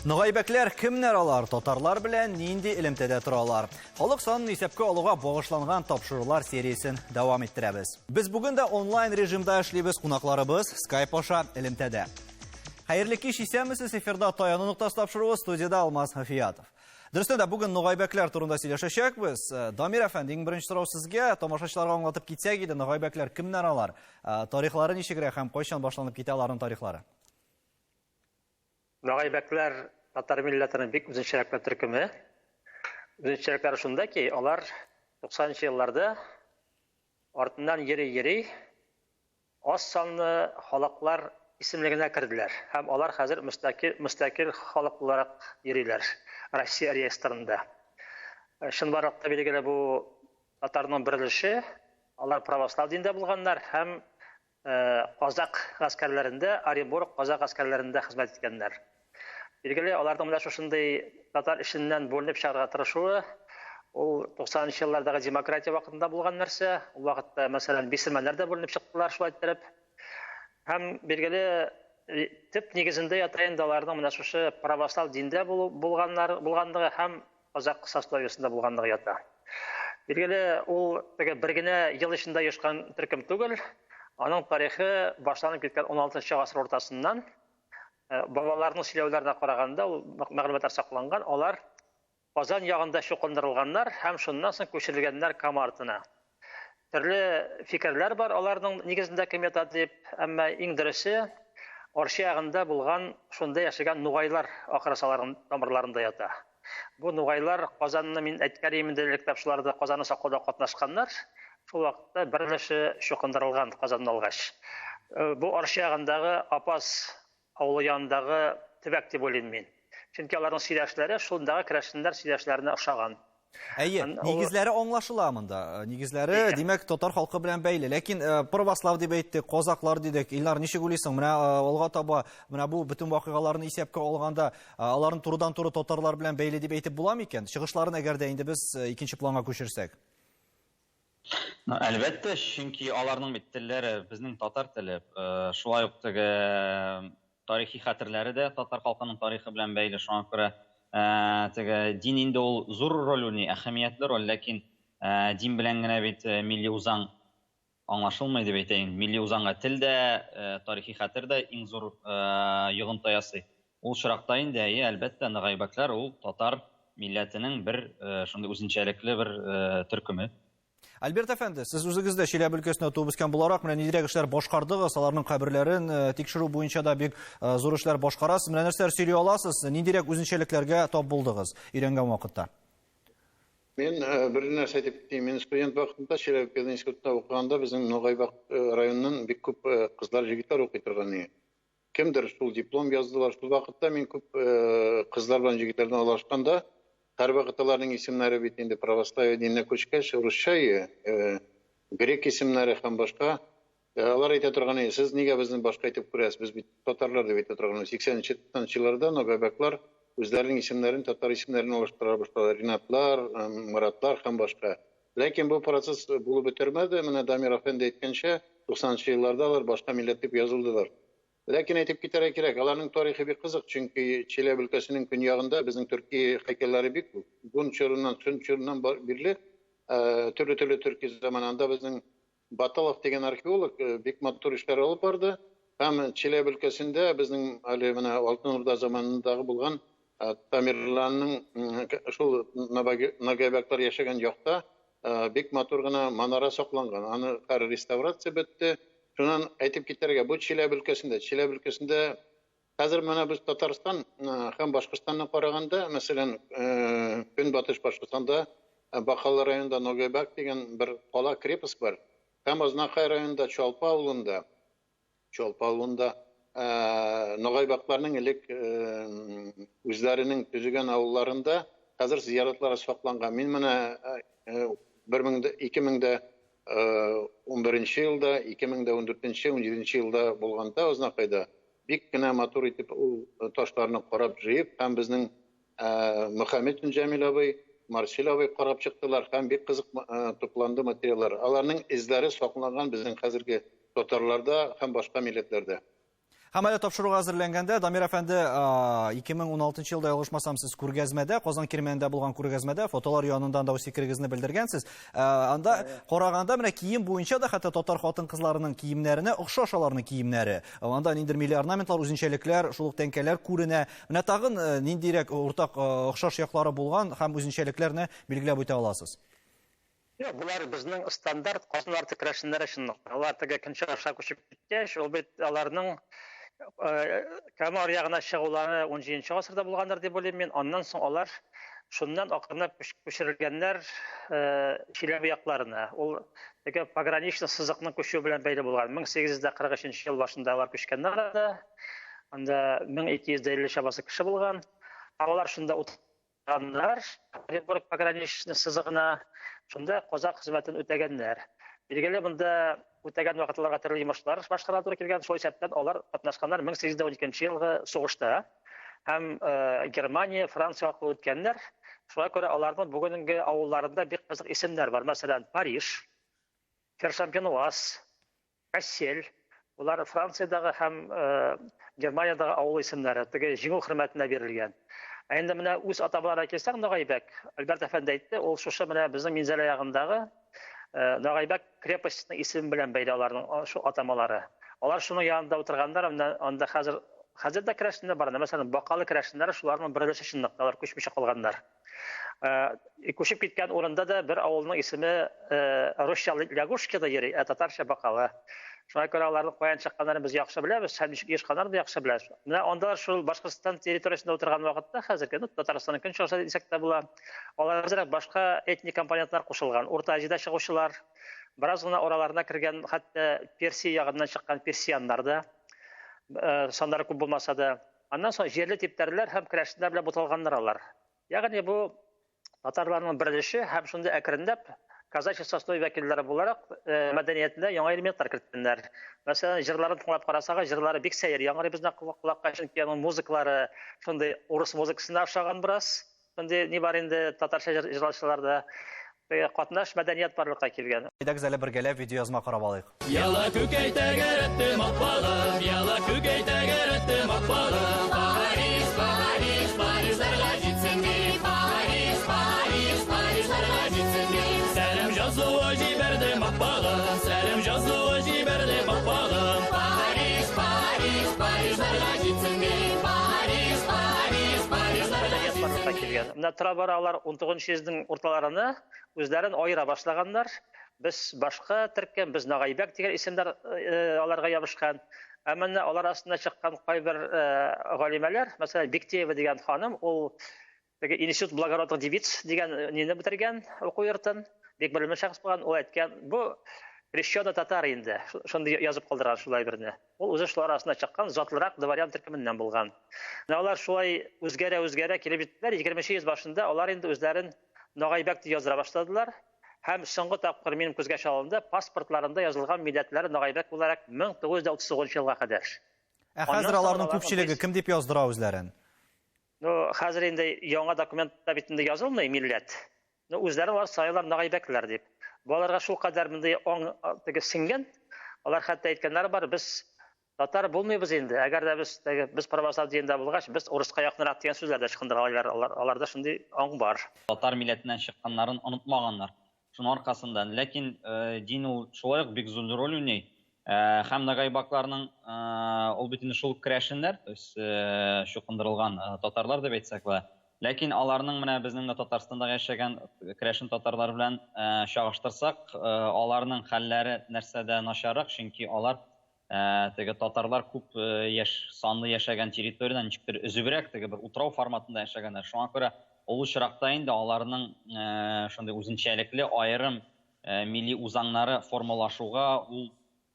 Ноғайбәкләр кемнәр алар? Татарлар белән нинди элемтәдә торалар? Халык санын исәпкә алуга багышланган тапшырулар сериясен дәвам иттерәбез. Без бүген дә онлайн режимда эшлибез, кунакларыбыз Skype аша элемтәдә. Хәерле кич, исәнмесез, эфирда Таяну нуктасы тапшыруы, студияда Алмаз Хафиятов. Дөрестән дә бүген Ноғайбәкләр турында сөйләшәчәкбез. Дамир әфәнди, иң беренче сорау сезгә, тамашачыларга аңлатып китсәк иде, Ноғайбәкләр кемнәр алар? Тарихлары ничегрәк һәм кайчан башланып китә аларның тарихлары? Ноғайбәкләр татар милләтенең бик үзенчәлекле төркеме. Үзенчәлекләре шунда ки, алар 90-нчы елларда артыннан йөри аз санлы халыклар исемлегенә керделәр. Һәм алар хәзер мөстәкил халык буларак йөриләр Россия реестрында. Чынбарлыкта билгеле бу татарның берилеше, алар православ диндә булганнар һәм Казак гаскәрләрендә, Оренбург Казак гаскәрләрендә хезмәт иткәннәр. Билгеле, аларның менә шушындый татар эшеннән бүленеп чыгарга тырышуы, ул 90-нчы еллардагы демократия вакытында булган нәрсә. Ул вакытта, мәсәлән, бисермәннәр дә бүленеп чыктылар шулай итеп. Һәм билгеле, төп нигезендә ята инде аларның менә шушы православ диндә булганлыгы һәм Казак сословиесендә булганлыгы ята. Билгеле, ул бер генә ел эчендә оешкан төркем түгел. Аның тарихы башланып киткән 16-нчы гасыр уртасыннан. Бабаларның сөйләүләренә караганда, ул мәгълүматлар сакланган, алар Казан ягында чукындырылганнар һәм шуннан соң күчерелгәннәр Кама артына. Төрле фикерләр бар аларның нигезендә кем ята дип, әмма иң дөресе Арча ягында булган шунда яшәгән нугайлар ахырсаларның тамырларында ята. Бу нугайлар Казанны мин әйткән инде тапшыларда Казанны саклауда катнашканнар. Шул вакытта берлеше чукындырылган Казанны алгач. Бу Арча ягындагы Апас авылы янындагы төбәк дип уйлыйм мин. Чөнки аларның сөйләшләре шундагы керәшеннәр сөйләшләренә охшаган. Әйе, нигезләре аңлашыла монда. Нигезләре, димәк, татар халкы белән бәйле. Ләкин православ дип әйттек, казаклар дидек. Илнар, ничек уйлыйсың? Менә алга таба, менә бу бөтен вакыйгаларны исәпкә алганда, аларның турыдан-туры татарлар белән бәйле дип әйтеп буламы икән? Чыгышларын әгәр дә инде без икенче планга күчерсәк. Әлбәттә, чөнки аларның телләре безнең татар теле. Шулай ук тарихи хәтерләре дә татар халкының тарихы белән бәйле. Шуңа күрә дин инде ул зур роль уйный, әһәмиятле роль, ләкин дин белән генә бит милли үзаң аңлашылмый дип әйтәйин. Милли үзаңга тел дә, тарихи хәтер дә иң зур йогынты ясый. Ул чиракта инде, әлбәттә, Ноғайбәкләр ул татар милләтенең бер шундый үзенчәлекле бер төркеме. Альберт әфәнде, сез үзегездә Чиләбе өлкәсенә туып үскән буларак, менә нидирәк эшләр башкардыгыз, аларның каберләрен тикшерү буенча да бик зур эшләр башкарасыз. Менә нәрсәләр сөйли аласыз? Нидирәк үзенчәлекләргә тап булдыгыз өйрәнгән вакытта? Мен бер нәрсә әйтеп китәм. Мин студент вакытында Чиләбе институтында укыганда безнең Ноғайбәк районыннан бик күп кызлар, җегетләр укый торган иде. Кемдер шул диплом яздылар. Шул вакытта мин күп кызлар белән җегетләрне алышканда, һәр вакыт аларның исемнәре бит инде православие диненә күчкәч, русча, грек исемнәре һәм башка. Алар әйтә торган, сез нигә безне башка әйтеп күрәсез? Без бит татарлар дип әйтә торган. 80-нче елларда Ноғайбәкләр үзләренең исемнәрен, татар исемнәрен алыштыра башладылар. Ринатлар, Моратлар һәм башка. Ләкин бу процесс булып бетермәде. Менә Дамир әфәнде әйткәнчә, 90-нчы елларда алар башка милләт дип язылдылар. Ләкин әйтеп китәргә кирәк, аларның тарихы бик кызык, чөнки Чиләбе өлкәсенең көньягында безнең Төркия хәйкәлләре бик күп. Бун чорыннан бирле төрле төрки заманында безнең Баталов дигән археолог бик матур эшләр алып барды. Һәм Чиләбе өлкәсендә безнең әле менә Алтын Урда заманындагы булган Тамирларның шул Ноғайбәкләр яшәгән якта бик матур гына манара сакланган. Аны реставрация бетте. Шуннан әйтеп китәргә, бу Чиләбе өлкәсендә хәзер менә без Татарстан һәм Башкортстанны караганда, мәсәлән, Көнбатыш Башкортстанда Бакалы районында Ноғайбәк дигән бер кала крепость бар. Һәм Азнакай районында Чалпа авылында Ноғайбәкләрнең элек үзләренең төзегән авылларында хәзер зияратлар сакланган. Мин менә 2011 елда, 2014-17 елда булганда Азнакайда бик кенә матур итеп ул ташларны карап җыеп, һәм безнең Мөхәммәд Җәмил абый, Марсел абый карап чыктылар, һәм бик кызык тупланды материаллар. Аларның изләре сакланган безнең хәзерге татарларда һәм башка милләтләрдә. Һәм әле тапшыруга әзерләнгәндә, Дамир әфәнде, 2016 елда ялгышмасам, сез күргәзмәдә, Казан кирмәнендә булган күргәзмәдә, фотолар янындан да үз фикерегезне белдергәнсез. Анда караганда менә кием буенча да хәтта татар хатын-кызларының киемнәренә охшаш аларның киемнәре. Анда ниндидер милли орнаментлар, үзенчәлекләр, шул ук тәңкәләр күренә. Менә тагын ниндирәк уртак охшаш яклары булган һәм үзенчәлекләрне билгеләп үтә аласыз? Булар безнең стандарт Казан арты керәшеннәре шундый. Алар теге көнче аша күчеп киткәч, ул бит аларның Камар ягына чыгулары 17 гасырда булгандыр дип уйлыйм мин. Аннан соң алар шуннан акырынып күчерелгәннәр Чиләбе якларына. Ул теге пограничный сызыкның күчү белән бәйле булган. 1843 ел башында алар күчкәннәр да. Анда 1250 чабасы кеше булган. Алар шунда утырганнар, Оренбург пограничный сызыгына шунда казак хезмәтен үтәгәннәр. Билгеле монда үтәгән вакытларга төрле йомышлар башкара туры килгән, шул исәптән алар катнашканнар 1812 елгы сугышта. Һәм Германия, Франция аркылы үткәннәр. Шуңа күрә аларның бүгенге авылларында бик кызык исемнәр бар. Мәсәлән, Париж, Фершампенуаз, Кассель. Булар Франциядагы һәм Германиядагы авыл исемнәре, теге җиңү хөрмәтенә бирелгән. Инде менә үз аталарына килсәк, Нагайбәк, Альберт әфәнде әйтте, ул шушы менә безнең Минзәлә ягындагы Нагайбәк крепостьның исеме белән бәйле аларның шу атамалары. Алар шуның янында утырганнар, анда хәзер дә керәшеннәр бар. Мәсәлән, Бакалы керәшеннәре шуларның беренче чынлыкта алар күчмичә калганнар. Күчеп киткән урында да бер авылның исеме русча Лягушкада йөри, татарча Бакалы. Шуңа күрә аларның каян чыкканнарын без яхшы беләбез, һәм ничек яшканнарын да яхшы беләбез. Менә анда шул Башкортстан территориясендә утырган вакытта хәзерге Татарстанның көнчыгышы дисәк тә була. Алар бизрәк башка этник компонентлар кушылган. Урта Азияда чыгучылар, бераз гына араларына кергән, хәтта Персия ягыннан чыккан персианнар да, саннары күп булмаса да. Аннан соң җирле типтәрләр һәм керәшеннәр белән буталганнар алар. Ягъни бу татарларның беренче һәм шундый әкренләп казачий сосной вәкилләре буларак мәдәниятендә яңа элементлар кертәләр. Мәсәлән, җырларын тыңлап карасагыз, җырлары бик сәер, яңгырый безнең колакка, чөнки аның музыкалары шундый урыс музыкасына охшаган бераз. Шундый ни бар инде татарча җырлаучыларда катнаш мәдәният барлыкка килгән. Әйдәгез әле бергәләп видеоязма карап алыйк. Яла күкәй тәгәрәтте мақпалым, яла күкәй тәгәрәтте мақпалым. Париж, Париж, Парижларга җитсен ди, Париж, Париж, Парижларга җитсен ди. Сәлам җазлы җибәрде мақпалым, сәлам җазлы җибәрде мақпалым. Париж, Париж, Парижларга җитсен ди, Париж, Париж, Парижларга барлыкка килгән. Менә тора бара алар 19 йөзнең урталарына үзләрен аера башлаганнар. Без башка төркем, без Нагайбәк дигән исемнәр аларга ябышкан. Әмма алар астында чыккан кайбер галимәләр, мәсәлән, Бектеева дигән ханым, ул теге Институт благородных девиц дигән нине бетергән, уку йортын. Бик белемле шәхес булган, ул әйткән, бу крещеный татар инде. Шундый язып калдырган шулай берне. Ул үзе шулар астында чыккан затлырак дворян төркеменнән булган. Алар шулай үзгәрә килеп җиттеләр. 20 йөз башында алар инде үзләрен Нагайбәк дип языра башладылар. Һәм соңгы тапкыр минем күзгә чалынды, паспортларында язылган милләтләре Нагайбәк буларак 1939 елга кадәр. Хәзер аларның күпчелеге кем дип яздыра үзләрен? Хәзер инде яңа документта битендә язылмый милләт. Үзләре алар сайлар Нагайбәкләр дип. Баларга шул кадәр мондый теге сингән. Алар хәтта әйткәннәр бар, без татар булмыйбыз инде. Әгәр дә без православ динендә булгач, без урыска якынрак дигән сүзләрдә чыкындыралар. Аларда шундый аң бар. Татар милләтеннән чыкканнарын онытмаганнар. Шуның аркасында, ләкин дин ул шулай ук бик зур роль уйный. Һәм Нагайбакларның ул бит инде шул керәшеннәр, то есть чукындырылган татарлар дип әйтсәк була. Ләкин аларның менә безнең Татарстанда яшәгән керәшен татарлар белән чагыштырсак, аларның хәлләре нәрсәдә начаррак, чөнки алар теге татарлар күп санлы яшәгән территориядан ничектер өзебрәк, теге бер утрау форматында яшәгәннәр. Шуңа күрә ул очракта инде аларның шундый үзенчәлекле аерым милли үзаңнары формалашуга ул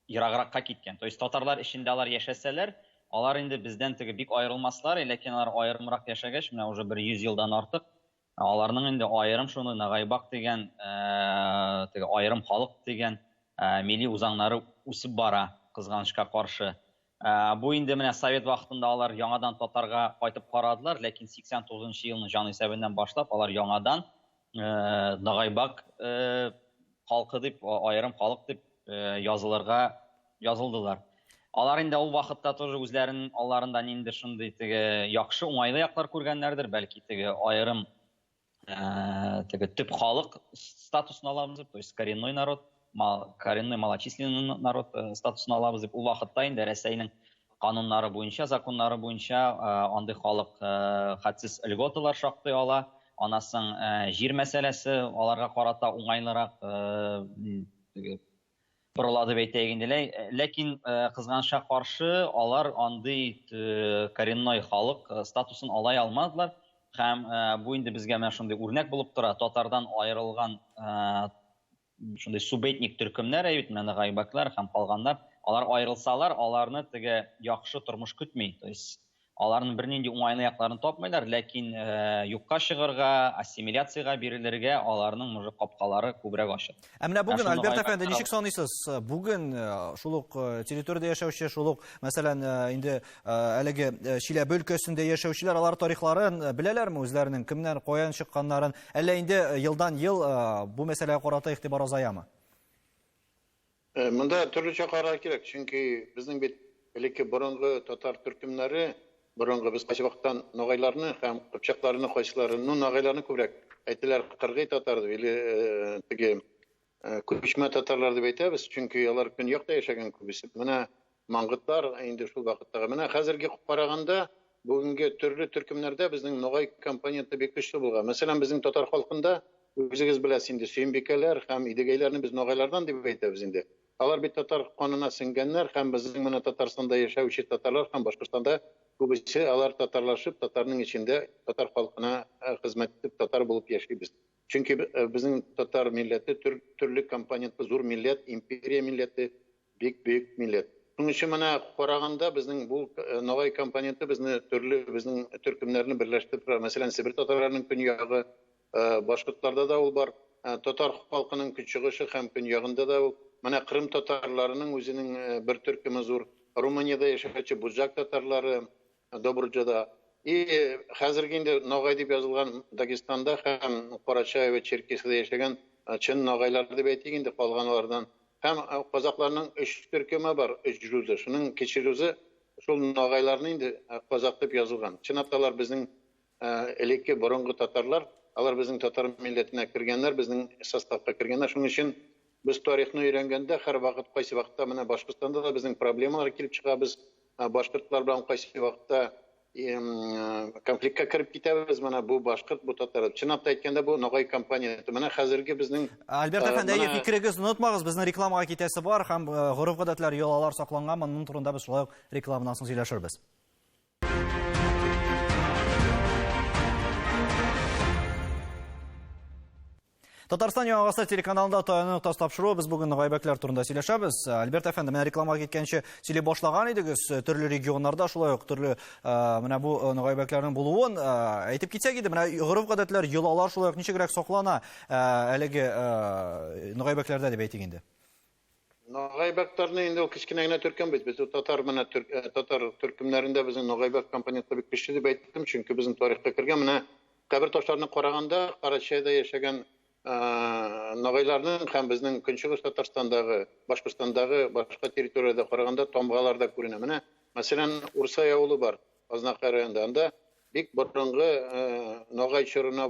ерагракка киткән. То есть татарлар эчендә алар яшәсәләр, алар инде бездән теге бик аерылмаслар, ләкин алар аерымрак яшәгәч, менә уже 100 елдан артык аларның инде аерым шуны Нагайбак дигән теге аерым халык дигән милли үзаңнары үсеп бара, кызганычка каршы. Бу инде менә Совет вакытында алар яңадан татарга кайтып карадылар, ләкин 89 елның җан исәбеннән башлап алар яңадан Нагайбак халкы дип, аерым халык дип язылырга язылдылар. Алар инде ул вакытта тоже үзләрен алларында нинди шундый теге яхшы уңайлы яклар күргәннәрдер, бәлки теге аерым теге төп халык статусын алабыз дип, то есть коренной народ, коренной малочисленный народ статусын алабыз дип, ул вакытта инде Рәсәйнең кануннары буенча, законнары буенча андый халык хәтсез льготалар шактый ала. Анасын җир мәсьәләсе аларга карата уңайлырак борыла дип әйтәйек инде. Ләкин кызганычка каршы алар андый коренной халык статусын алай алмадылар. Һәм бу инде безгә менә шундый үрнәк булып тора. Татардан аерылган шундый субэтник төркемнәр, менә гаибәкләр һәм калганнар, алар аерылсалар, аларны теге яхшы тормыш көтми. То есть аларның бернинди уңайлы якларын тапмыйлар, ләкин юкка чыгарга, ассимиляциягә бирелергә аларның мужик капкалары күбрәк ачык. Менә бүген Альберт әфәнде ничек саныйсыз? Бүген шул ук территориядә яшәүче, шул ук, мәсәлән, инде әлеге Чиләбе өлкәсендә яшәүчеләр алар тарихларын беләләрме үзләренең, кемнән каян чыкканнарын? Әллә инде елдан-ел бу мәсьәләгә карата игътибар азаямы? Монда төрлечә карар кирәк, чөнки безнең бит элекке борынгы татар төркемнәре, борынгы без кайсы вакыттан ногайларны һәм кыпчакларны, кайсыларны ногайларны күбрәк әйтәләр, кыргый татар дип, или теге күчмә татарлар дип әйтәбез, чөнки алар көньякта яшәгән күбесе. Менә маңгытлар инде шул вакыттагы. Менә хәзерге караганда бүгенге төрле төркемнәрдә безнең ногай компоненты бик көчле булган. Мәсәлән, безнең татар халкында үзегез беләсез инде сөембикәләр һәм идегәйләрне без ногайлардан дип әйтәбез инде. Алар бит татар канына сеңгәннәр һәм безнең менә Татарстанда яшәүче татарлар һәм Башкортстанда күбесе алар татарлашып, татарның içендә татар халкына хезмәт итеп татар булып яшибез. Чөнки безнең татар милләте төрле компонентлы зур милләт, империя милләте, бик бөек милләт. Шуның өчен менә караганда безнең бу ногай компоненты безне төрле безнең төркемнәрне берләштереп тора. Мәсәлән, Сибир татарларының көньягы, башкортларда да ул бар, татар халкының көнчыгышы һәм көньягында да ул. Менә Крым татарларының үзенең бер төркеме зур, Румыниядә яшәүче буджак татарлары, Добруджада. И хәзерге инде ногай дип язылган Дагестанда һәм Карачаево, Черкесиядә яшәгән чын ногайлар дип әйтик инде калганлардан. Һәм казакларның 3 төркеме бар, 3 җүзе. Шуның кечерүзе шул ногайларны инде казак дип язылган. Чынлап безнең элекке борынгы татарлар, алар безнең татар милләтенә кергәннәр, безнең составка кергәннәр. Шуның өчен без тарихны өйрәнгәндә һәр вакыт кайсы вакытта менә Башкортстанда да безнең проблемалар килеп чыга, без башкортлар белән кайсы вакытта конфликтка кирип китәбез. Менә бу башкорт, бу татар. Чынлап әйткәндә бу ногай компоненты. Менә хәзерге безнең Альберт әфәнде, фикерегезне унутмагыз, безнең рекламага китәсе бар һәм гореф-гадәтләр, йолалар сакланган, моның турында без шулай рекламадан соң сөйләшербез. Татарстан Яңагасы телеканалында таянып тапшыру, без бүген гаибәкләр турында сөйләшәбез. Альберт әфәнде, менә рекламага киткәнче сөйли башлаган идегез, төрле регионнарда шулай ук төрле менә бу гаибәкләрнең булуын әйтеп китсәк иде, менә гореф-гадәтләр, йолалар шулай ук ничегрәк саклана әлеге гаибәкләрдә дип әйтик инде. Гаибәкләрне инде ул кичкенә генә төркем бит. Без татар менә татар төркемнәрендә безнең гаибәк компоненты бик көчле дип әйттем, чөнки безнең тарихка кергән менә кабер ташларына караганда Карачаеда яшәгән ногайларның һәм безнең көнчыгыш Татарстандагы, Башкортстандагы башка территориядә караганда тамгаларда күренә. Менә мәсәлән, Урсай авылы бар, Азнакай районында. Анда бик борынгы ногай чорына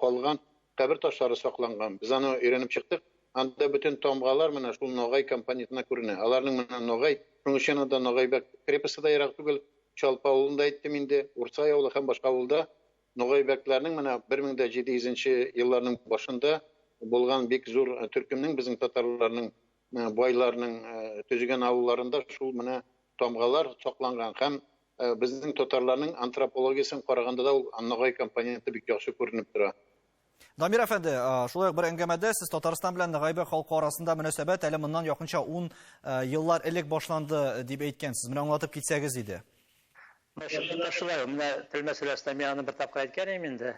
калган кабер ташлары сакланган. Без аны өйрәнеп чыктык. Анда бөтен тамгалар менә шул ногай компонентына күренә. Аларның менә ногай, шуның өчен анда Ногайбәк крепосты да ерак түгел. Чалпы авылында әйттем инде, Урсай авылы һәм башка авылда ногайбәкләрнең менә 1700 елларның башында булган бик зур төркемнең безнең татарларның байларның төзегән авылларында шул менә тамгалар сакланган һәм безнең татарларның антропологиясын караганда да ул ногай компоненты бик яхшы күренеп тора. Дамир әфәнде, шулай бер әңгәмәдә сез Татарстан белән гаибәк халкы арасында мөнәсәбәт әле моннан якынча 10 еллар элек башланды дип әйткәнсез. Менә аңлатып китсәгез иде. Шулай, менә тел мәсьәләсендә мин аны бер тапкыр әйткән идем инде.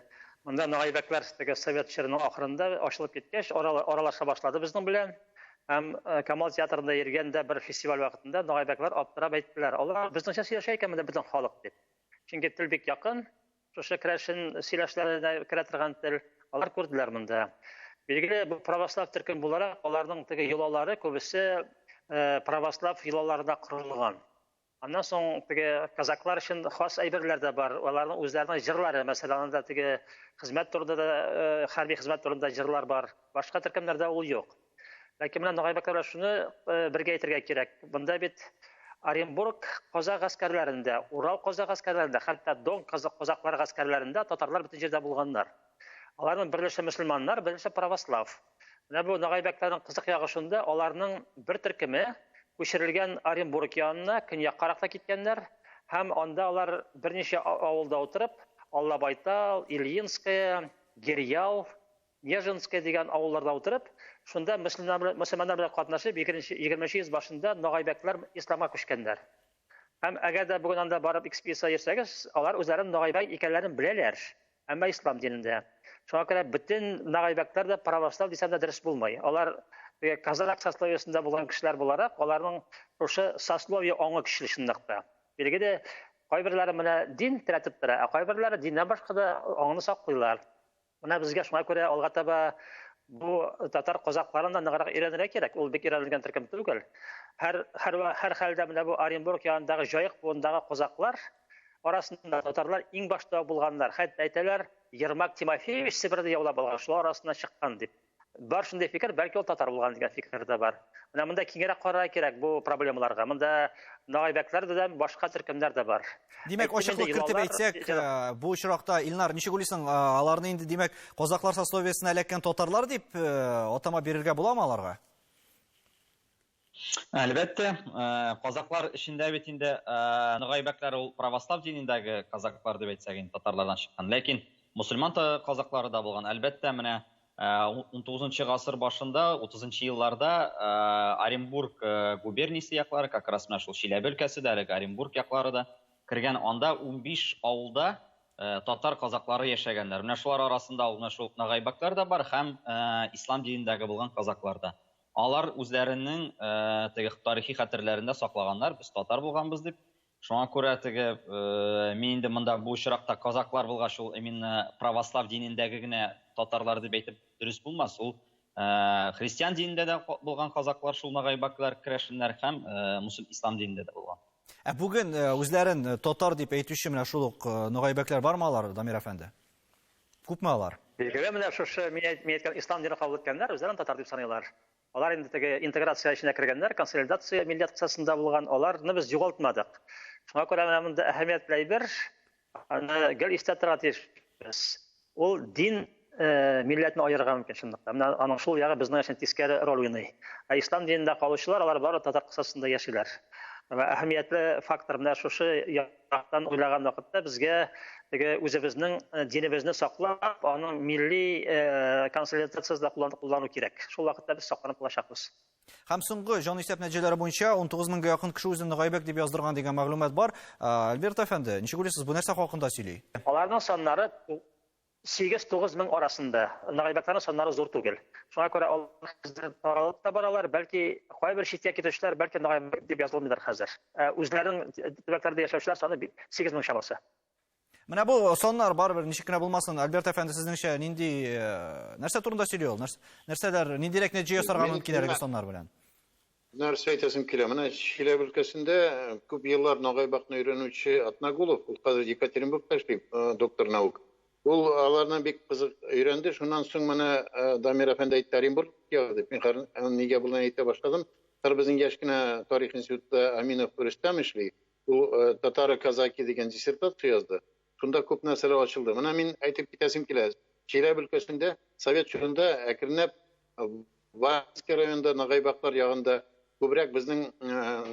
Монда ногайбәкләр совет чорының ахырында ачылып киткәч, аралаша башлады безнең белән. Һәм Камал театрында йөргәндә бер фестиваль вакытында ногайбәкләр аптырап әйттеләр. Алар безнеңчә сөйләшә икән монда безнең халык дип. Чөнки тел бик якын, шушы керәшен сөйләшләренә керә торган тел, алар күрделәр монда. Билгеле, бу православ төркем буларак, аларның теге йолалары күбесе православ йолаларында корылган. Аннан соң теге казаклар өчен хас әйберләр дә бар. Аларның үзләренең җырлары, мәсәлән, анда теге хезмәт турында да, хәрби хезмәт турында җырлар бар. Башка төркемнәрдә ул юк. Ләкин менә Ногайбәкләр шуны бергә әйтергә кирәк. Бunda бит Оренбург казак гаскәрләрендә, Урал казак гаскәрләрендә, хәтта Дон казаклар гаскәрләрендә татарлар бөтен җирдә булганнар. Аларның берлеше мөселманнар, берлеше православ. Менә бу Ногайбәкләрнең кызык ягы шунда, аларның бер төркеме күчерелгән Оренбург янына көньяккаракта киткәннәр һәм анда алар берничә авылда утырып, Аллабайтал, Ильинская, Гирьял, Нежинская дигән авылларда утырып, шунда мөселманнар белән катнашып 20 йөз башында Ногайбәкләр исламга күчкәннәр. Һәм әгәр дә бүген анда барып экспедиция йөрсәгез, алар үзләрен Ногайбәк икәнләрен беләләр, әмма ислам динендә. Шуңа күрә бөтен Ногайбәкләр дә православ дисәм дә дөрес булмый. Алар казак сословиесендә булган кешеләр буларак, аларның шушы сословие аңы кешелек шундакта. Билгеле, кайберләре менә дин тәрәтеп тора, ә кайберләре диндән башка да аңны саклыйлар. Менә безгә шуңа күрә алга таба бу татар казакларында ныграк өйрәнергә кирәк. Ул бик өйрәнелгән төркем түгел. Һәр хәлдә менә бу Оренбург янындагы җаек буындагы казаклар арасында татарлар иң башта булганнар. Хәтта әйтәләр, Ермак Тимофеевич Сибирьдә яулап алган, шулар арасында чыккан дип. Бар шундый фикер, бәлки ул татар булган дигән фикер дә бар. Менә монда киңрәк карарга кирәк бу проблемаларга. Монда Ногайбәкләр дә башка төркемнәр дә бар. Димәк, ачыклык кертеп әйтсәк, бу очракта Илнар, ничек уйлыйсың, аларны инде димәк казаклар сословиесенә эләккән татарлар дип атама бирергә буламы аларга? Әлбәттә, казаклар эчендә бит инде Ногайбәкләр ул православ динендәге казаклар дип әйтсәк, инде татарлардан чыккан. Ләкин мусульман казаклары да булган. Әлбәттә, менә 19 гасыр башында, 30 елларда Оренбург губерниясе яклары, как раз менә шул Чиләбе өлкәседәге Оренбург яклары да кергән, анда 15 авылда татар казаклары яшәгәннәр. Менә шулар арасында менә шул Ногайбәкләр да бар һәм ислам динендәге булган казаклар да. Алар үзләренең теге тарихи хәтерләрендә саклаганнар, без татар булганбыз дип. Шуңа күрә теге мин инде монда бу очракта казаклар булгач, шул именно православ динендәге генә татарлар дип әйтеп дөрес булмас. Ул христиан динендә дә булган казаклар, шул Ногайбәкләр керәшеннәр һәм мусульман ислам динендә дә булган. Бүген үзләрен татар дип әйтүче менә шул ук Ногайбәкләр бармы алар, Дамир әфәнде? Күпме алар? Билгеле, менә шушы мин әйткән ислам динен кабул иткәннәр үзләрен татар дип саныйлар. Алар инде теге интеграция эченә кергәннәр, консолидация милләт кысасында булган, аларны без югалтмадык. Шуңа күрә менә монда әһәмиятле әйбер, аны гел истә торырга тиешбез. Ул дин милләтне аерырга мөмкин шундыйда. Менә аның шул ягы безнең өчен тискәре роль уйный. Ислам динендә калучылар, алар бары татар кысасында яшиләр. Әһәмиятле фактор менә шушы яктан уйлаган вакытта безгә теге үзебезнең динебезне саклап, аның милли консолидациясында куллану кирәк. Шул вакытта без сакланып калачакбыз. Һәм соңгы җан исәп нәтиҗәләре буенча 19 меңгә якын кеше үзен Ногайбәк дип яздырган дигән мәгълүмат бар. Альберт әфәнде, ничек уйлыйсыз, бу нәрсә хакында сөйли? Аларның саннары 8-9 мең арасында. Ногайбәкләрнең саннары зур түгел. Шуңа күрә алар таралып та баралар, бәлки кайбер читкә китүчеләр бәлки Ногайбәк дип язылмыйдыр хәзер. Үзләренең төбәкләрдә яшәүчеләр саны 8 мең чамасы. Менә бу саннар барыбер ничек кенә булмасын, Альберт әфәнде, сезнеңчә нинди нәрсә турында сөйли ул? Нәрсәләр, ниндирәк нәтиҗә ясарга мөмкин әлеге саннар белән? Нәрсә әйтәсем килә. Менә Чиләбе өлкәсендә күп еллар Ногайбакны өйрәнүче Атнагулов, ул хәзер Екатеринбургта эшли, доктор наук. Ул аларны бик кызык өйрәнде. Шуннан соң менә Дамир әфәнде әйтте, Оренбург ягы. Мин нигә булган әйтә башладым. Безнең яшь кенә тарих институтында Аминов Рөстәм эшли. Ул татары казаки дигән диссертация язды. Шунда күп нәрсәләр ачылды. Менә мин әйтеп китәсем килә. Чиләбе өлкәсендә Совет чорында әкренләп Ванский районында Ногайбаклар ягында күбрәк безнең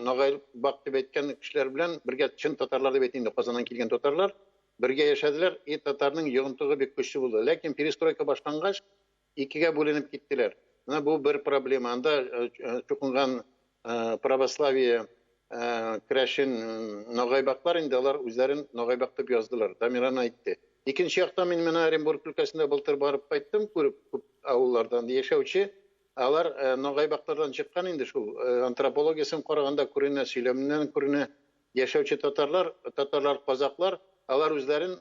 Ногайбак дип әйткән кешеләр белән бергә чын татарлар дип әйтәм, Казаннан килгән татарлар бергә яшәделәр, и татарның йогынтыгы бик көчле булды. Ләкин перестройка башлангач, икегә бүленеп киттеләр. Менә бу бер проблема. Анда чукынган православие керәшен Ногайбаклар инде алар үзләрен Ногайбак дип яздылар. Дамиран әйтте. Икенче яктан мин менә Оренбург өлкәсендә былтыр барып кайттым, күреп күп авыллардан яшәүче. Алар Ногайбаклардан чыккан инде шул антропологиясын караганда күренә, сөйләмнән күренә яшәүче татарлар, казаклар, алар үзләрен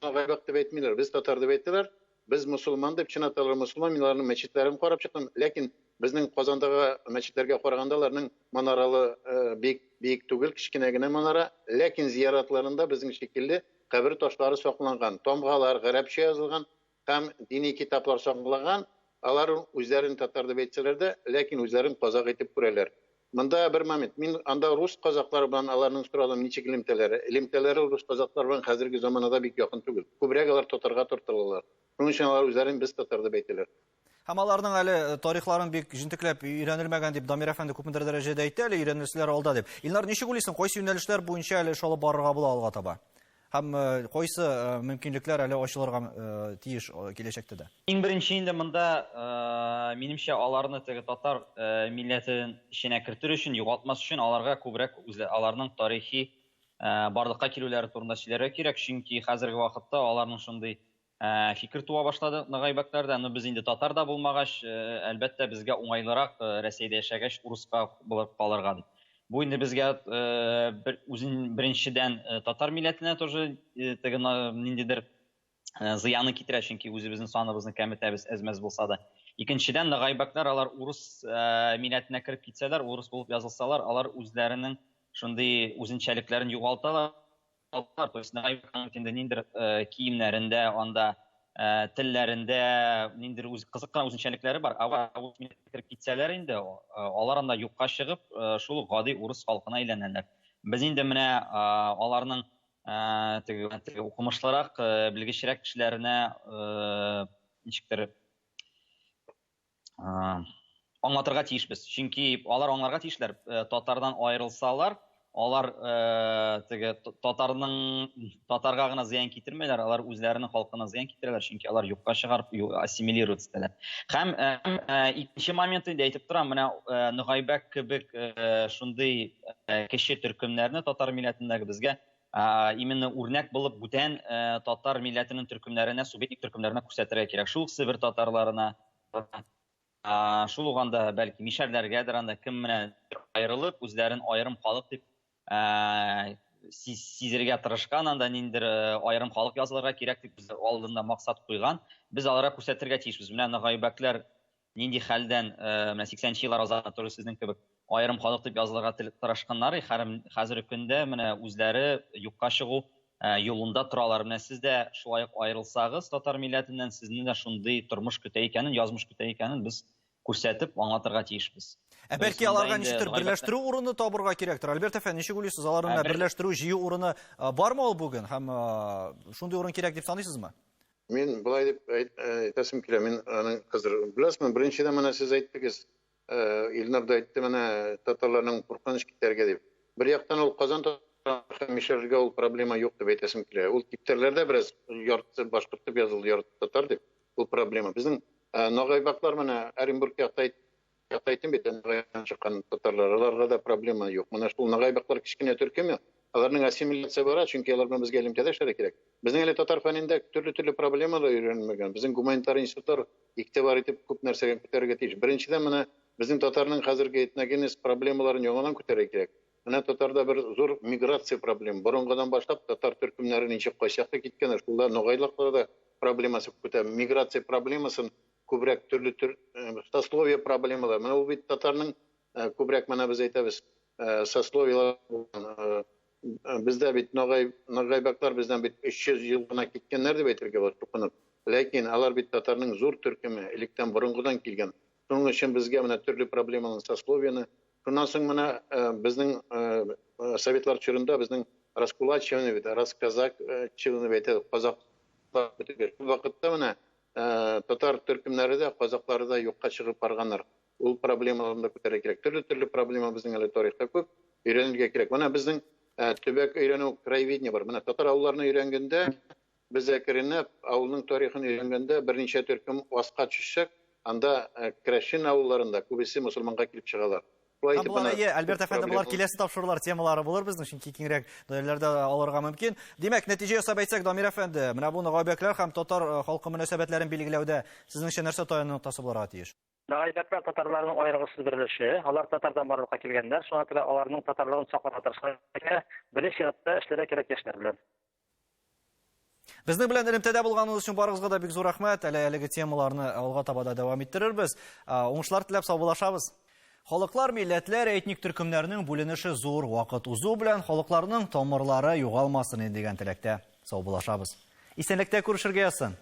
Ногайбак дип әйтмиләр. Без татар дип әйтәләр. Без мусулман дип чынаталар, мусулман, мин аларның мәчетләрен карап чыктым. Ләкин Безнең Казандагы мәчетләргә караганда аларның манаралы бик түгел, кичкенә генә манара, ләкин зияратларында безнең шикелле кабер ташлары сакланган, тамгалар гарәпчә язылган һәм дини китаплар сакланган. Алар үзләрен татар дип әйтсәләр дә, ләкин үзләрен казак итеп күрәләр. Монда бер момент, мин анда рус казаклары белән аларның соравым ничек элемтәләре рус казаклар белән хәзерге заманада бик якын түгел. Күбрәк алар татарга тартылалар. Шуның өчен алар үзләрен без татар дип әйтәләр. Һәм аларның әле тарихларын бик җентекләп өйрәнелмәгән дип Дамир әфәнде күпмедер дәрәҗәдә әйтә, әле өйрәнелсәләр алда дип. Илнар, ничек уйлыйсың, кайсы юнәлешләр буенча әле шалып барырга була алга таба? Һәм кайсы мөмкинлекләр әле ачылырга тиеш киләчәктә дә? Иң беренче инде монда минемчә аларны теге татар милләтен эченә кертер өчен, югалтмас өчен аларга күбрәк аларның тарихи барлыкка килүләре турында сөйләргә кирәк, чөнки хәзерге вакытта аларның шундый фикер туа башлады ныгайбәкләрдә. Без инде татар да булмагач, әлбәттә безгә уңайлырак Россиядә яшәгәч урыска булып калырга дип. Бу инде безгә үзен беренчедән татар милләтенә тоже ниндидер зыяны китерә, чөнки үзебезнең саныбызны кәметәбез әзмәз булса да. Икенчедән ныгайбәкләр алар урыс милләтенә кирип китсәләр, урыс булып язылсалар, алар үзләренең шундый үзенчәлекләрен югалталар. То есть ныгайбәкләр инде ниндидер киемнәрендә, анда телләрендә ниндидер кызык кына үзенчәлекләре бар. Алар кирип китсәләр инде, алар анда юкка чыгып, шул гади урыс халкына әйләнәләр. Без инде менә аларның теге укымышлырак, белгечлерәк кешеләренә ничектер аңлатырга тиешбез. Чөнки алар аңларга тиешләр, татардан айрылсалар, алар теге татарга гына зыян китермәйләр, алар үзләренең халкына зыян китерәләр, чөнки алар юкка чыгарып ассимилировать итәләр. Һәм икенче момент инде әйтеп торам, менә ныгайбәк кебек шундый кеше төркемнәрне татар милләтендәге безгә именно үрнәк булып бүтән татар милләтенең төркемнәренә, субъектик төркемнәренә күрсәтергә кирәк. Шул Себер татарларына, шул уганда бәлки мишәрләргәдер анда кем менә айрылып, үзләрен аерым халык дип сизергә тырышкан, анда ниндидер аерым халык язылырга кирәк дип без алдында максат куйган. Без аларга күрсәтергә тиешбез. Менә ныгайбәкләр нинди хәлдән, менә 80нче еллар азат туры сезнең кебек аерым халык дип язылырга тырышканнар, хәзерге көндә менә үзләре юкка чыгу юлында торалар. Менә сез дә шулай айрылсагыз татар милләтеннән, сезнең дә шундый тормыш көтә икәнен, язмыш көтә икәнен без күрсәтеп аңлатырга тиешбез. Бәлки аларга ничектер берләштерү урыны табырга кирәктер. Альберт әфәнде, ничек уйлыйсыз, аларның берләштерү, җыю урыны бармы ул бүген һәм шундый урын кирәк дип саныйсызмы? Мин булай дип әйтәсем килә. Мин аның хәзер беләсезме, беренчедән менә сез әйттегез, Илнар да әйтте, менә татарларның куркыныч китәргә дип. Бер яктан ул Казан һәм Мишәргә ул проблема юк дип әйтәсем килә. Ул китәрләрдә бераз ярты башкорт дип язылды, ярты татар дип. Ул проблема. Безнең ныгайбаклар менә Оренбург яктайтын бит, чыккан татарлар, аларга да проблема юк. Менә шул ныгайбаклар кичкенә төркеме, аларның ассимиляция бара, чөнки алар белән безгә элемтәдә эшләргә кирәк. Безнең әле татар фәнендә төрле проблемалар өйрәнелмәгән. Безнең гуманитар институтлар игътибар итеп күп нәрсәгә күтәрергә тиеш. Беренчедән менә безнең татарның хәзерге этногенез проблемаларын яңадан күтәрергә кирәк. Менә татарда бер зур миграция проблема. Борынгыдан башлап татар төркемнәре ничек кайчакка киткән, шулда ныгайлыкларда проблемасы күтә. Миграция проблемасын күбрәк төрле сословие проблемалар. Менә ул бит татарның күбрәк менә без әйтәбез, сословиелар бездә бит ныгайбаклар бездән бит 300 ел гына киткәннәр дип әйтергә була тукынып. Ләкин алар бит татарның зур төркеме, электән борынгыдан килгән. Шуның өчен безгә менә төрле проблемаларны, сословияны, шуннан соң менә безнең советлар чорында безнең раскулачиваны бит, расказакчиваны бит, казаклар бит. Вакытта менә татар төркемнәре дә, казаклары да юкка чыгып барганнар. Ул проблемаларны да күтәрергә кирәк. Төрле проблема безнең әле тарихта күп, өйрәнергә кирәк. Менә безнең төбәк өйрәнү краеведение бар. Менә татар авылларны өйрәнгәндә, без әкренләп авылның тарихын өйрәнгәндә берничә төркем аска төшсәк, анда Крәшин авылларында күбесе мусульманга килеп чыгалар. Альберт әфәнде, булар киләсе тапшырулар темалары булыр безнең, чөнки киңрәк даирләрдә алырга мөмкин. Димәк, нәтиҗә ясап әйтсәк, Дамир әфәнде, менә бу ныгайбәкләр һәм татар халкы мөнәсәбәтләрен билгеләүдә сезнеңчә нәрсә таянып булырга тиеш? Ныгайбәкләр татарларның аерылгысыз берлеше, алар татардан барлыкка килгәннәр, шуңа күрә аларның татарлыгын сакларга тырышканга беренче чиратта эшләргә кирәк яшьләр белән. Безнең белән элемтәдә булганыңыз өчен барыгызга да бик зур рәхмәт. Әлеге темаларны алга таба да дәвам иттерербез. Уңышлар теләп саубуллашабыз. Халыклар, милләтләр, этник төркемнәрнең бүленеше зур, вакыт узу белән халыкларның тамырлары югалмасын дигән теләктә саубуллашабыз. Исәнлектә күрешергә язсын.